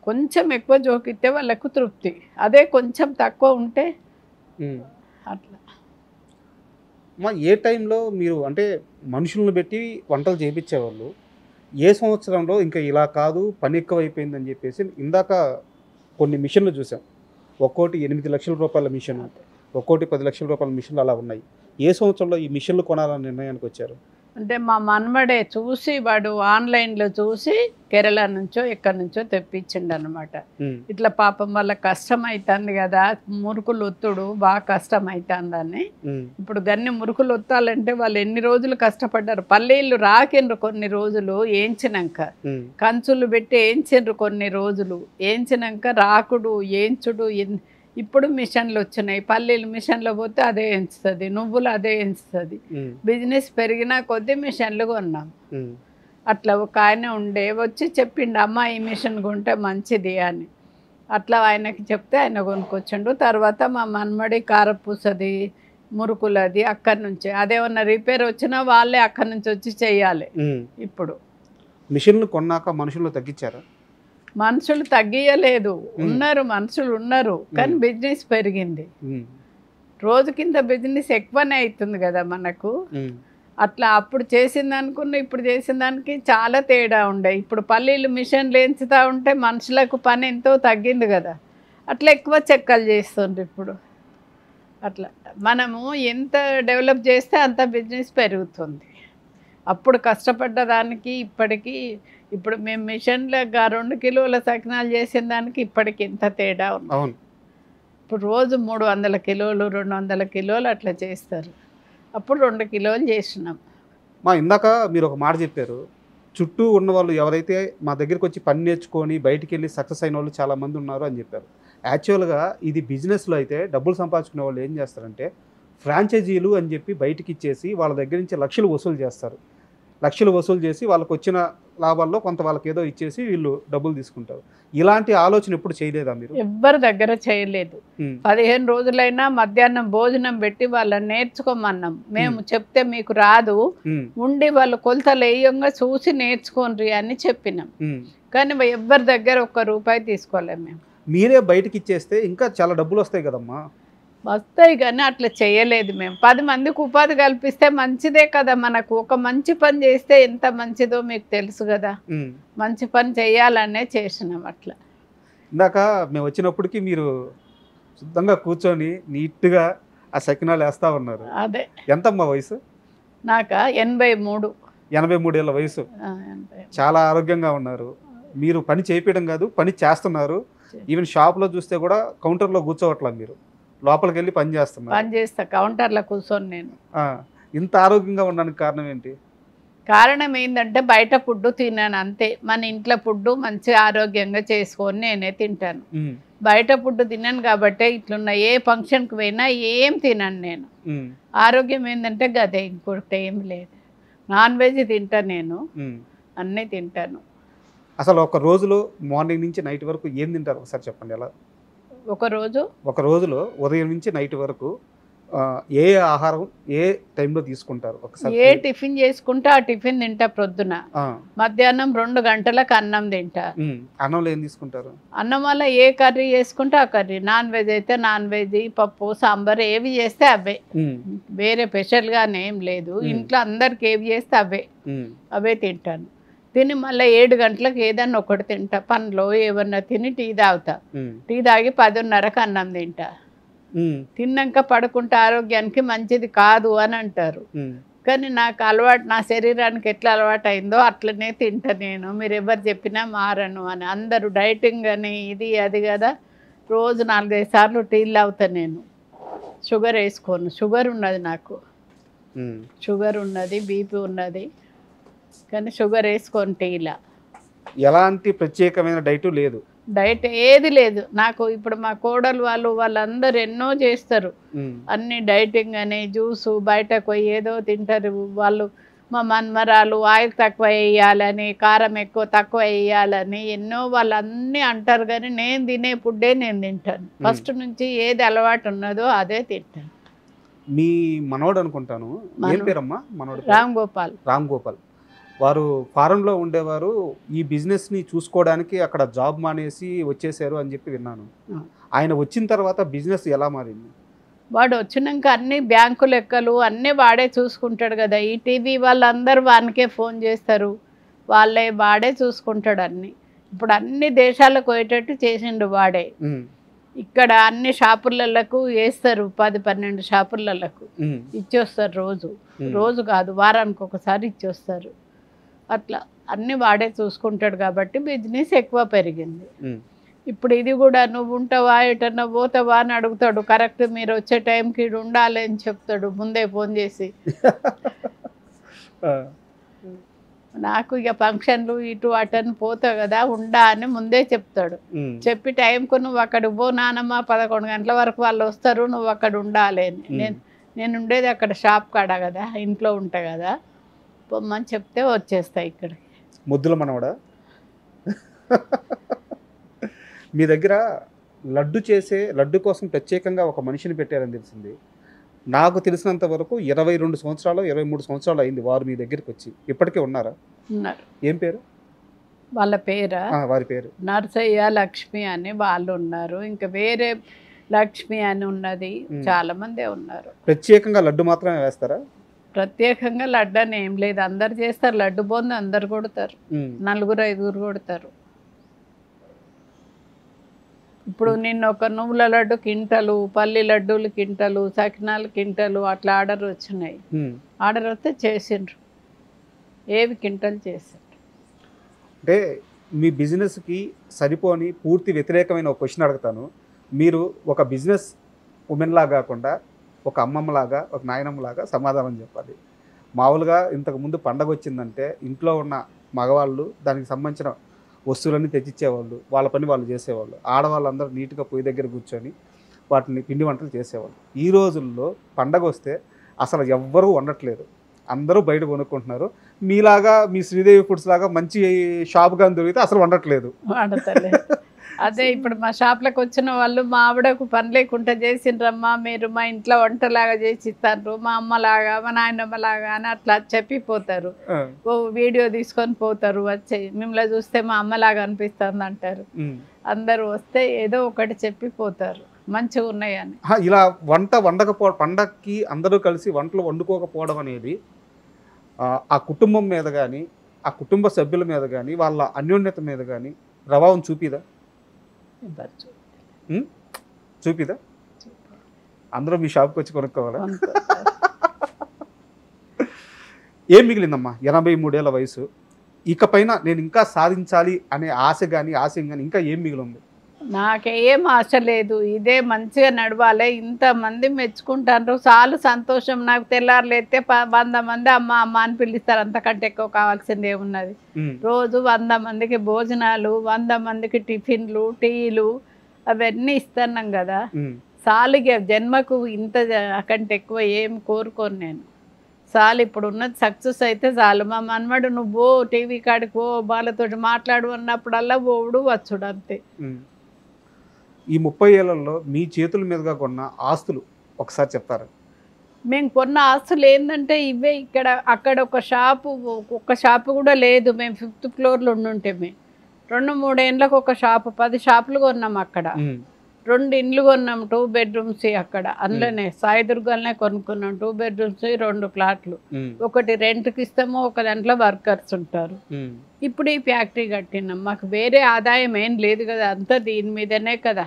కొంచెం ఎక్కువ జోకిస్తే వాళ్ళకు తృప్తి, అదే కొంచెం తక్కువ ఉంటే అట్లా. ఏ టైంలో మీరు అంటే మనుషులను పెట్టి వంటలు చేయించేవాళ్ళు, ఏ సంవత్సరంలో ఇంకా ఇలా కాదు పని ఎక్కువ అయిపోయిందని చెప్పేసి ఇందాక కొన్ని మిషన్లు చూసాం, ఒక్కోటి 8 లక్షల రూపాయల మిషన్, ఒక్కోటి 10 లక్షల రూపాయల మిషన్లు అలా ఉన్నాయి. ఏ సంవత్సరంలో ఈ మిషన్లు కొనాలనే నిర్ణయానికి వచ్చారు? అంటే మా మనమడే చూసి, వాడు ఆన్లైన్లో చూసి కేరళ నుంచో ఎక్కడి నుంచో తెప్పించిండు అనమాట. ఇట్లా పాపం వాళ్ళ కష్టం అవుతుంది కదా, మురుకులు ఒత్తుడు బాగా కష్టం అవుతుందని. ఇప్పుడు గన్ని మురుకులు ఒత్తాలంటే వాళ్ళు ఎన్ని రోజులు కష్టపడ్డారు. పల్లీలు రాకిండ్రు కొన్ని రోజులు ఏంచినాక, కంచులు పెట్టి ఏంచిండ్రు కొన్ని రోజులు, ఏంచినాక రాకుడు ఏంచుడు. ఇప్పుడు మిషన్లు వచ్చినాయి, పల్లీలు మిషన్లో పోతే అదే ఎంచుతుంది, నువ్వులు అదే ఎంచుతుంది. బిజినెస్ పెరిగినా కొద్దీ మిషన్లు కొన్నాం. అట్లా ఒక ఆయన ఉండే వచ్చి చెప్పిండు, అమ్మ ఈ మిషన్ కొంటే మంచిది అని. అట్లా ఆయనకి చెప్తే ఆయన కొనుక్కొచ్చిండు. తర్వాత మా మనమడి కారపూసది, మురుకులది అక్కడి నుంచే, అదేమన్నా రిపేర్ వచ్చినా వాళ్ళే అక్కడి నుంచి వచ్చి చెయ్యాలి. ఇప్పుడు మిషన్లు కొన్నాక మనుషులు తగ్గించారా? మనుషులు తగ్గియలేదు, ఉన్నారు మనుషులు ఉన్నారు, కానీ బిజినెస్ పెరిగింది. రోజు కింద బిజినెస్ ఎక్కువనే అవుతుంది కదా మనకు. అట్లా అప్పుడు చేసిన దానికి ఇప్పుడు చేసిన దానికి చాలా తేడా ఉండే. ఇప్పుడు పల్లీలు మిషన్లు ఎంచుతూ ఉంటే మనుషులకు పని ఎంతో తగ్గింది కదా, అట్లా ఎక్కువ చెక్కలు చేస్తుండ్రు ఇప్పుడు. అట్లా మనము ఎంత డెవలప్ చేస్తే అంత బిజినెస్ పెరుగుతుంది. అప్పుడు కష్టపడ్డ దానికి ఇప్పటికీ, ఇప్పుడు మేము మిషన్లుగా 2 కిలోల సకినాలు చేసిన దానికి ఇప్పటికి ఎంత తేడా ఉంది. ఇప్పుడు రోజు 300 కిలోలు 200 కిలోలు అట్లా చేస్తారు. అప్పుడు 2 కిలోలు చేసినాం. ఇందాక మీరు ఒక మాట చెప్పారు, చుట్టూ ఉన్న వాళ్ళు ఎవరైతే మా దగ్గరికి వచ్చి పని నేర్చుకొని బయటికి వెళ్ళి సక్సెస్ అయిన వాళ్ళు చాలామంది ఉన్నారు అని చెప్పారు. యాక్చువల్గా ఇది బిజినెస్లో అయితే డబ్బులు సంపాదించుకునే వాళ్ళు ఏం చేస్తారంటే ఫ్రాంచైజీలు అని చెప్పి బయటికి ఇచ్చేసి వాళ్ళ దగ్గర నుంచి లక్షలు వసూలు చేస్తారు. లక్షలు వసూలు చేసి వాళ్ళకు వచ్చిన లాభాల్లో కొంత వాళ్ళకి ఏదో ఇచ్చేసి వీళ్ళు డబ్బులు తీసుకుంటారు. ఇలాంటి ఆలోచన ఎప్పుడు చేయలేదా మీరు? ఎవ్వరి దగ్గర చేయలేదు. 15 రోజులైనా మధ్యాహ్నం భోజనం పెట్టి వాళ్ళని నేర్చుకోమన్నాం. మేము చెప్తే మీకు రాదు, ఉండి వాళ్ళు కొలతలు వేయంగా చూసి నేర్చుకోండి అని చెప్పినాం. కానీ ఎవ్వరి దగ్గర 1 రూపాయి తీసుకోలేము మేము. మీరే బయటకి ఇచ్చేస్తే ఇంకా చాలా డబ్బులు వస్తాయి కదమ్మా. వస్తాయి కానీ అట్లా చేయలేదు మేము. 10 మందికి ఉపాధి కల్పిస్తే మంచిదే కదా మనకు. ఒక మంచి పని చేస్తే ఎంత మంచిదో మీకు తెలుసు కదా, మంచి పని చేయాలనే చేసినాం. అట్లా ఇందాక మేము వచ్చినప్పటికీ మీరు శుద్ధంగా కూర్చొని నీట్గా ఆ సకినాలు వేస్తూ ఉన్నారు. అదే. ఎంతమ్మా వయసు? నాకా 83. 83 ఏళ్ళ వయసు. చాలా ఆరోగ్యంగా ఉన్నారు. మీరు పని చేయించడం కాదు, పని చేస్తున్నారు. ఈవెన్ షాప్లో చూస్తే కూడా కౌంటర్లో కూర్చోవట్లా, మీరు లోపలికి వెళ్ళి పని చేస్తున్నారు. పని చేస్తా కౌంటర్లో కూర్చొని. నేను ఇంత ఆరోగ్యంగా ఉండడానికి కారణం ఏంటి? కారణం ఏంటంటే బయట ఫుడ్ తినాను అంతే. మన ఇంట్లో ఫుడ్ మంచిగా ఆరోగ్యంగా చేసుకొని నేనే తింటాను. బయట ఫుడ్ తిన్నాను కాబట్టి ఇట్లున్న ఏ ఫంక్షన్కి పోయినా ఏం తినను నేను. ఆరోగ్యం ఏంటంటే గదే, ఇంకొకటి ఏం లేదు. నాన్ వెజ్ తింటా నేను, అన్నీ తింటాను. అసలు ఒక రోజులో మార్నింగ్ నుంచి నైట్ వరకు ఏం తింటారు ఒకసారి చెప్పండి. ఎలా ఒక రోజులో ఉదయం నుంచి నైట్ వరకు ఏ ఆహారం ఏ టైంలో తీసుకుంటారు? ఒకసారి ఏ టిఫిన్ చేసుకుంటే ఆ టిఫిన్ తింటా. ప్రొద్దున మధ్యాహ్నం 2 గంటలకు అన్నం తింటా. అన్నంలో ఏం తీసుకుంటారు? అన్నం వల్ల ఏ కర్రీ చేసుకుంటే ఆ కర్రీ. నాన్ వెజ్ అయితే నాన్ వెజ్, పప్పు సాంబార్ ఏవి చేస్తే అవే, వేరే స్పెషల్గానే ఏం లేదు. ఇంట్లో అందరికి ఏవి చేస్తే అవే తింటాను. తిని మళ్ళీ 7 గంటలకు ఏదన్నా ఒకటి తింటా. పండ్లు ఏమన్నా తిని టీ తాగుతా. టీ తాగి 10:30కు అన్నం తింటా. తిన్నాక పడుకుంటే ఆరోగ్యానికి మంచిది కాదు అని అంటారు. కానీ నాకు అలవాటు, నా శరీరానికి ఎట్లా అలవాటు అయిందో అట్లనే తింటా నేను. మీరు ఎవరు చెప్పినా మారను అని. అందరూ డైటింగ్ అని ఇది అది కదా. రోజు 4-5 సార్లు టీలు తాగుతా నేను. షుగర్ వేసుకోను. షుగర్ ఉన్నది నాకు, షుగర్ ఉన్నది, బీపీ ఉన్నది, కానీ షుగర్ వేసుకొని టీలా. ఎలాంటి ప్రత్యేకమైన డైట్ లేదు? డైట్ ఏది లేదు నాకు. ఇప్పుడు మా కోడలు వాళ్ళందరూ ఎన్నో చేస్తారు, అన్ని డైటింగ్ అని, జ్యూసు, బయటకు పోయి ఏదో తింటారు వాళ్ళు. మా మన్మరాలు ఆయిల్ తక్కువ వేయాలని, కారం తక్కువ వేయాలని ఎన్నో వాళ్ళు అన్నీ అంటారు. కానీ నేను తినే ఫుడ్డే నేను తింటాను. ఫస్ట్ నుంచి ఏది అలవాటు ఉన్నదో అదే తింటాను. మీ మనోడు అనుకుంటాను, ఏం పేరమ్మా మనోడు? రామ్ గోపాల్. వారు ఫారెన్లో ఉండేవారు, ఈ బిజినెస్ని చూసుకోవడానికి అక్కడ జాబ్ మానేసి వచ్చేసారు అని చెప్పి విన్నాను. ఆయన వచ్చిన తర్వాత బిజినెస్ ఎలా మారింది? వాడు వచ్చినాక అన్ని బ్యాంకు లెక్కలు అన్నీ వాడే చూసుకుంటాడు కదా. ఈ టీవీ వాళ్ళందరూ వానికే ఫోన్ చేస్తారు, వాడే చూసుకుంటాడు అన్నీ. ఇప్పుడు అన్ని దేశాలకు పోయేటట్టు చేసిండు వాడే. ఇక్కడ అన్ని షాపులకు వేస్తారు, 10-12 షాపులకు ఇచ్చొస్తారు. రోజు కాదు, వారానికి ఒకసారి ఇచ్చొస్తారు. అట్లా అన్ని వాడే చూసుకుంటాడు కాబట్టి బిజినెస్ ఎక్కువ పెరిగింది. ఇప్పుడు ఇది కూడా నువ్వు ఉంటావా ఎటన్నా పోతావా అని అడుగుతాడు. కరెక్ట్ మీరు వచ్చే టైంకి ఇడు ఉండాలి అని చెప్తాడు ముందే ఫోన్ చేసి. నాకు ఇక ఫంక్షన్లు ఇటు అటని పోతావు కదా ఉండా అని ముందే చెప్తాడు. చెప్పి టైంకు నువ్వు అక్కడ పో నానమ్మ, 11 గంటల వరకు వాళ్ళు వస్తారు, నువ్వు అక్కడ ఉండాలి అని. నేను ఉండేది అక్కడ షాప్ కాడ కదా, ఇంట్లో ఉంటా కదా, పొమ్మని చెప్తే వచ్చేస్తాయి ఇక్కడికి. ముద్దుల మనవడా? మీ దగ్గర లడ్డు కోసం ప్రత్యేకంగా ఒక మనిషిని పెట్టారని తెలిసింది. నాకు తెలిసినంత వరకు 22 సంవత్సరాలు 23 సంవత్సరాలు అయింది వారు మీ దగ్గరికి వచ్చి. ఇప్పటికే ఉన్నారా? ఉన్నారు. ఏం పేరు వాళ్ళ పేరా? వారి పేరు నర్సయ్య, లక్ష్మి అని వాళ్ళు ఉన్నారు. ఇంకా వేరే లక్ష్మి అని ఉన్నది, చాలా మందే ఉన్నారు. ప్రత్యేకంగా లడ్డు మాత్రమే వేస్తారా? ప్రత్యేకంగా లడ్డు అని ఏం లేదు, అందరు చేస్తారు. లడ్డు బోంది అందరు కొడతారు, 4-5 కొడతారు. ఇప్పుడు నిన్న ఒక నువ్వుల లడ్డు కింటలు, పల్లి లడ్డూలు కింటలు, సకినాలు కింటలు అట్లా ఆర్డర్ వచ్చినాయి. ఆర్డర్ వస్తే చేసిండ్రు, ఏవి కింటలు చేసిండ్రు. అంటే మీ బిజినెస్కి సరిపోని పూర్తి వ్యతిరేకమైన ఒక క్వశ్చన్ అడుగుతాను. మీరు ఒక బిజినెస్ ఉమెన్లా కాకుండా ఒక అమ్మమ్మలాగా, ఒక నాయనమ్మలాగా సమాధానం చెప్పాలి. మామూలుగా ఇంతకుముందు పండగ వచ్చిందంటే ఇంట్లో ఉన్న మగవాళ్ళు దానికి సంబంధించిన వస్తువులన్నీ తెచ్చిచ్చేవాళ్ళు, వాళ్ళ పని వాళ్ళు చేసేవాళ్ళు. ఆడవాళ్ళందరూ నీట్గా పొయ్యి దగ్గర కూర్చొని వాటిని పిండి వంటలు చేసేవాళ్ళు. ఈ రోజుల్లో పండగ వస్తే అసలు ఎవ్వరూ వండట్లేదు, అందరూ బయట కొనుక్కుంటున్నారు. మీలాగా మీ శ్రీదేవి ఫుడ్స్ లాగా మంచి షాప్ కానీ దొరికితే అసలు వండట్లేదు. అదే ఇప్పుడు మా షాప్లకు వచ్చిన వాళ్ళు మా ఆవిడకు పని లేకుండా చేసిండ్రమ్మా, మీరు మా ఇంట్లో వంటలాగా చేసి ఇస్తారు, మా అమ్మలాగా మా నాయనమ్మలాగా అని అట్లా చెప్పిపోతారు. ఓ వీడియో తీసుకొని పోతారు, వచ్చి మిమ్మల్ని చూస్తే మా అమ్మలాగా అనిపిస్తుంది అంటారు. అందరూ వస్తే ఏదో ఒకటి చెప్పిపోతారు మంచిగా ఉన్నాయని. ఇలా వంట వండకపోవడం, పండగకి అందరూ కలిసి వంటలు వండుకోకపోవడం అనేది ఆ కుటుంబం మీద కానీ, ఆ కుటుంబ సభ్యుల మీద కానీ, వాళ్ళ అన్యోన్యత మీద కానీ ప్రభావం చూపిదా? చూపిదా? అందరూ మీ షాప్కి వచ్చి కొనుక్కోవాలా? ఏం మిగిలిందమ్మా 83 ఏళ్ళ వయసు, ఇకపైన నేను ఇంకా సాధించాలి అనే ఆశ కానీ ఆశయం కానీ ఇంకా ఏం మిగిలింది? నాకేం ఆశ లేదు, ఇదే మంచిగా నడవాలి, ఇంతమంది మెచ్చుకుంటారు చాలు సంతోషం. నాకు తెల్లారులైతే 100 మంది అమ్మ అమ్మ అని పిలుస్తారు, అంతకంటే ఎక్కువ కావాల్సింది ఏమున్నది. రోజు 100 మందికి భోజనాలు, 100 మందికి టిఫిన్లు, టీలు అవన్నీ ఇస్తున్నాం కదా. చాలుగా జన్మకు ఇంత కంటే ఎక్కువ ఏం కోరుకోను నేను. చాలు ఇప్పుడు ఉన్నది సక్సెస్ అయితే చాలు. మా మనమడు నువ్వు టీవీ కాడికి పో, వాళ్ళతో మాట్లాడు అన్నప్పుడల్లా పోవుడు వచ్చుడు అంతే. ఈ 30 ఏళ్లలో మీ చేతుల మీదుగా కొన్న ఆస్తులు ఒకసారి చెప్తారా? మేము కొన్న ఆస్తులు ఏంటంటే ఇవే. ఇక్కడ అక్కడ ఒక షాపు కూడా లేదు. మేము 5th ఫ్లోర్లో ఉండుంటే మేము 2-3 ఏళ్ళకు ఒక షాపు, 10 షాపులు కొన్నాం అక్కడ. 2 ఇండ్లు కొన్నాం, 2 బెడ్రూమ్స్ అక్కడ. అందులోనే సాయిదుర్గాలనే కొనుక్కున్నాం, 2 బెడ్రూమ్స్ 2 ఫ్లాట్లు. ఒకటి రెంట్కి ఇస్తాము, ఒక దాంట్లో వర్కర్స్ ఉంటారు. ఇప్పుడు ఈ ఫ్యాక్టరీ కట్టినాం, మాకు వేరే ఆదాయం ఏం లేదు కదా, అంతా దీని మీదనే కదా.